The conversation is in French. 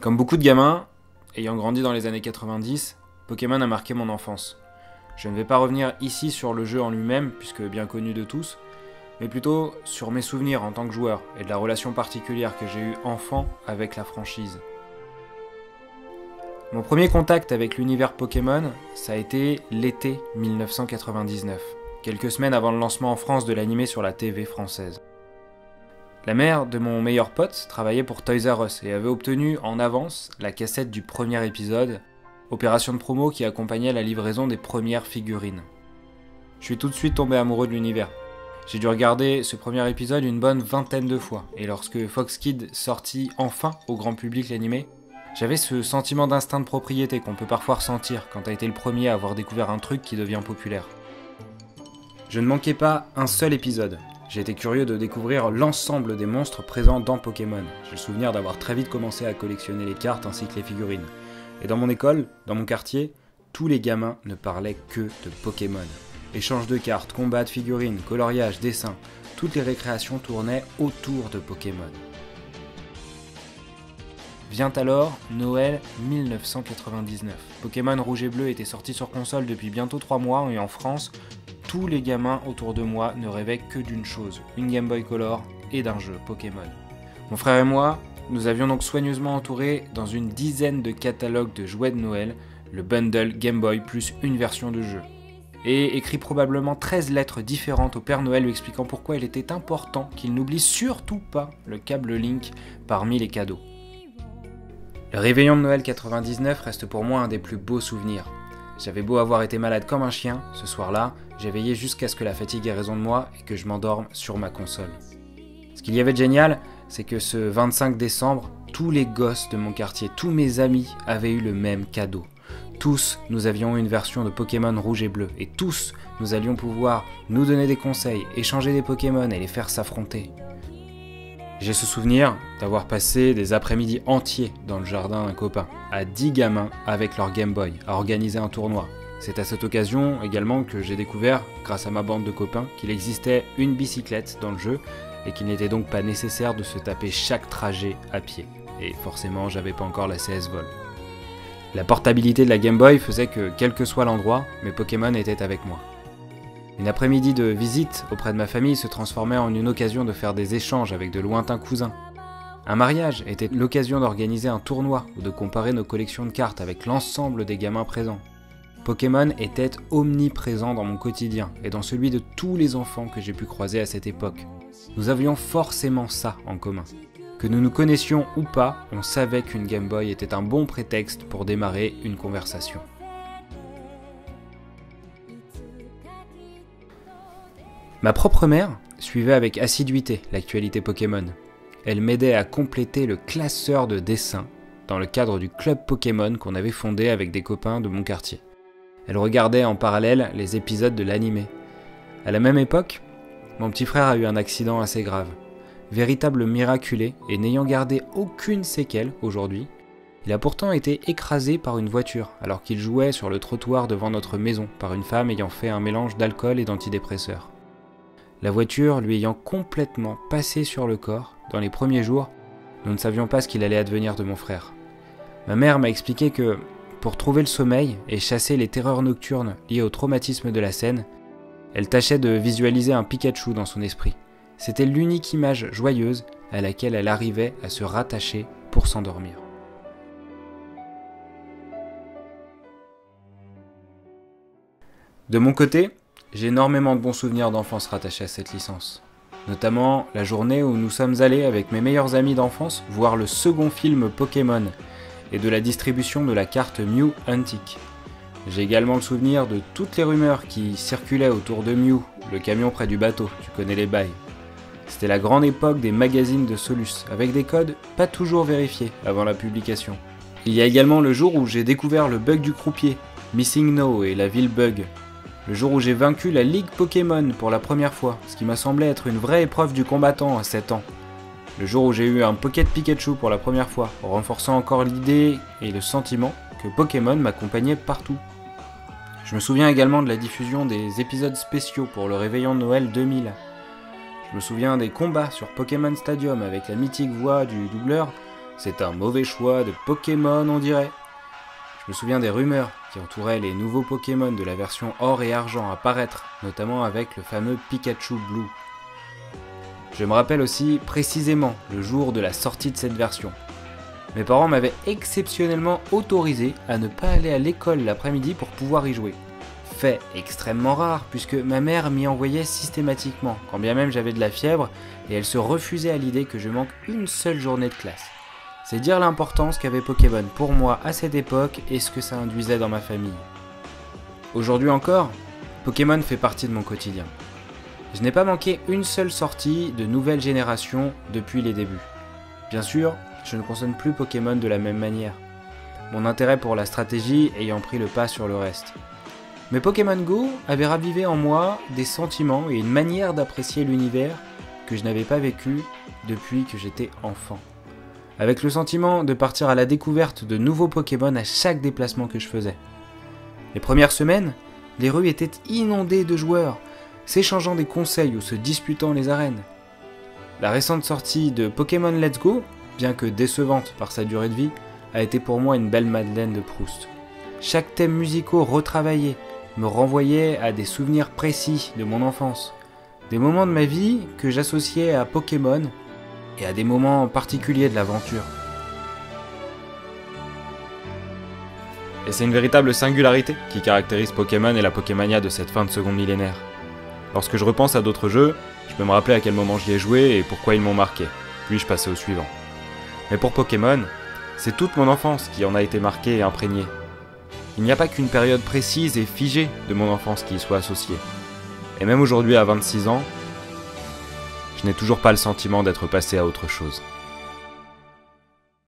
Comme beaucoup de gamins, ayant grandi dans les années 90, Pokémon a marqué mon enfance. Je ne vais pas revenir ici sur le jeu en lui-même, puisque bien connu de tous, mais plutôt sur mes souvenirs en tant que joueur et de la relation particulière que j'ai eue enfant avec la franchise. Mon premier contact avec l'univers Pokémon, ça a été l'été 1999, quelques semaines avant le lancement en France de l'animé sur la TV française. La mère de mon meilleur pote travaillait pour Toys R Us et avait obtenu en avance la cassette du premier épisode, opération de promo qui accompagnait la livraison des premières figurines. Je suis tout de suite tombé amoureux de l'univers. J'ai dû regarder ce premier épisode une bonne vingtaine de fois, et lorsque Fox Kids sortit enfin au grand public l'animé, j'avais ce sentiment d'instinct de propriété qu'on peut parfois ressentir quand t'as été le premier à avoir découvert un truc qui devient populaire. Je ne manquais pas un seul épisode. J'ai été curieux de découvrir l'ensemble des monstres présents dans Pokémon. J'ai le souvenir d'avoir très vite commencé à collectionner les cartes ainsi que les figurines. Et dans mon école, dans mon quartier, tous les gamins ne parlaient que de Pokémon. Échange de cartes, combat de figurines, coloriage, dessin, toutes les récréations tournaient autour de Pokémon. Vient alors Noël 1999. Pokémon Rouge et Bleu était sorti sur console depuis bientôt 3 mois et en France, tous les gamins autour de moi ne rêvaient que d'une chose, une Game Boy Color et d'un jeu Pokémon. Mon frère et moi, nous avions donc soigneusement entouré dans une dizaine de catalogues de jouets de Noël, le bundle Game Boy plus une version de jeu. Et écrit probablement 13 lettres différentes au Père Noël lui expliquant pourquoi il était important qu'il n'oublie surtout pas le câble Link parmi les cadeaux. Le réveillon de Noël 99 reste pour moi un des plus beaux souvenirs. J'avais beau avoir été malade comme un chien, ce soir-là, j'ai veillé jusqu'à ce que la fatigue ait raison de moi et que je m'endorme sur ma console. Ce qu'il y avait de génial, c'est que ce 25 décembre, tous les gosses de mon quartier, tous mes amis avaient eu le même cadeau. Tous, nous avions une version de Pokémon Rouge et Bleu, et tous, nous allions pouvoir nous donner des conseils, échanger des Pokémon et les faire s'affronter. J'ai ce souvenir d'avoir passé des après-midi entiers dans le jardin d'un copain, à 10 gamins avec leur Game Boy, à organiser un tournoi. C'est à cette occasion également que j'ai découvert, grâce à ma bande de copains, qu'il existait une bicyclette dans le jeu et qu'il n'était donc pas nécessaire de se taper chaque trajet à pied. Et forcément, j'avais pas encore la CS Vol. La portabilité de la Game Boy faisait que, quel que soit l'endroit, mes Pokémon étaient avec moi. Une après-midi de visite auprès de ma famille se transformait en une occasion de faire des échanges avec de lointains cousins. Un mariage était l'occasion d'organiser un tournoi ou de comparer nos collections de cartes avec l'ensemble des gamins présents. Pokémon était omniprésent dans mon quotidien et dans celui de tous les enfants que j'ai pu croiser à cette époque. Nous avions forcément ça en commun. Que nous nous connaissions ou pas, on savait qu'une Game Boy était un bon prétexte pour démarrer une conversation. Ma propre mère suivait avec assiduité l'actualité Pokémon. Elle m'aidait à compléter le classeur de dessins dans le cadre du club Pokémon qu'on avait fondé avec des copains de mon quartier. Elle regardait en parallèle les épisodes de l'animé. À la même époque, mon petit frère a eu un accident assez grave. Véritable miraculé et n'ayant gardé aucune séquelle aujourd'hui, il a pourtant été écrasé par une voiture alors qu'il jouait sur le trottoir devant notre maison par une femme ayant fait un mélange d'alcool et d'antidépresseurs. La voiture lui ayant complètement passé sur le corps, dans les premiers jours, nous ne savions pas ce qu'il allait advenir de mon frère. Ma mère m'a expliqué que, pour trouver le sommeil et chasser les terreurs nocturnes liées au traumatisme de la scène, elle tâchait de visualiser un Pikachu dans son esprit. C'était l'unique image joyeuse à laquelle elle arrivait à se rattacher pour s'endormir. De mon côté, j'ai énormément de bons souvenirs d'enfance rattachés à cette licence. Notamment la journée où nous sommes allés avec mes meilleurs amis d'enfance voir le second film Pokémon et de la distribution de la carte Mew Antique. J'ai également le souvenir de toutes les rumeurs qui circulaient autour de Mew, le camion près du bateau, tu connais les bails. C'était la grande époque des magazines de Solus, avec des codes pas toujours vérifiés avant la publication. Il y a également le jour où j'ai découvert le bug du croupier, Missing No et la ville bug. Le jour où j'ai vaincu la Ligue Pokémon pour la première fois, ce qui m'a semblé être une vraie épreuve du combattant à 7 ans. Le jour où j'ai eu un Pocket Pikachu pour la première fois, renforçant encore l'idée et le sentiment que Pokémon m'accompagnait partout. Je me souviens également de la diffusion des épisodes spéciaux pour le réveillon de Noël 2000. Je me souviens des combats sur Pokémon Stadium avec la mythique voix du doubleur C'est un mauvais choix de Pokémon, on dirait. Je me souviens des rumeurs qui entouraient les nouveaux Pokémon de la version or et argent à paraître, notamment avec le fameux Pikachu Blue. Je me rappelle aussi précisément le jour de la sortie de cette version. Mes parents m'avaient exceptionnellement autorisé à ne pas aller à l'école l'après-midi pour pouvoir y jouer. Fait extrêmement rare puisque ma mère m'y envoyait systématiquement, quand bien même j'avais de la fièvre, et elle se refusait à l'idée que je manque une seule journée de classe. C'est dire l'importance qu'avait Pokémon pour moi à cette époque et ce que ça induisait dans ma famille. Aujourd'hui encore, Pokémon fait partie de mon quotidien. Je n'ai pas manqué une seule sortie de nouvelle génération depuis les débuts. Bien sûr, je ne consomme plus Pokémon de la même manière, mon intérêt pour la stratégie ayant pris le pas sur le reste. Mais Pokémon Go avait ravivé en moi des sentiments et une manière d'apprécier l'univers que je n'avais pas vécu depuis que j'étais enfant. Avec le sentiment de partir à la découverte de nouveaux Pokémon à chaque déplacement que je faisais. Les premières semaines, les rues étaient inondées de joueurs, s'échangeant des conseils ou se disputant les arènes. La récente sortie de Pokémon Let's Go, bien que décevante par sa durée de vie, a été pour moi une belle Madeleine de Proust. Chaque thème musical retravaillé me renvoyait à des souvenirs précis de mon enfance, des moments de ma vie que j'associais à Pokémon et à des moments particuliers de l'aventure. Et c'est une véritable singularité qui caractérise Pokémon et la Pokémania de cette fin de second millénaire. Lorsque je repense à d'autres jeux, je peux me rappeler à quel moment j'y ai joué et pourquoi ils m'ont marqué, puis je passais au suivant. Mais pour Pokémon, c'est toute mon enfance qui en a été marquée et imprégnée. Il n'y a pas qu'une période précise et figée de mon enfance qui y soit associée. Et même aujourd'hui à 26 ans, je n'ai toujours pas le sentiment d'être passé à autre chose.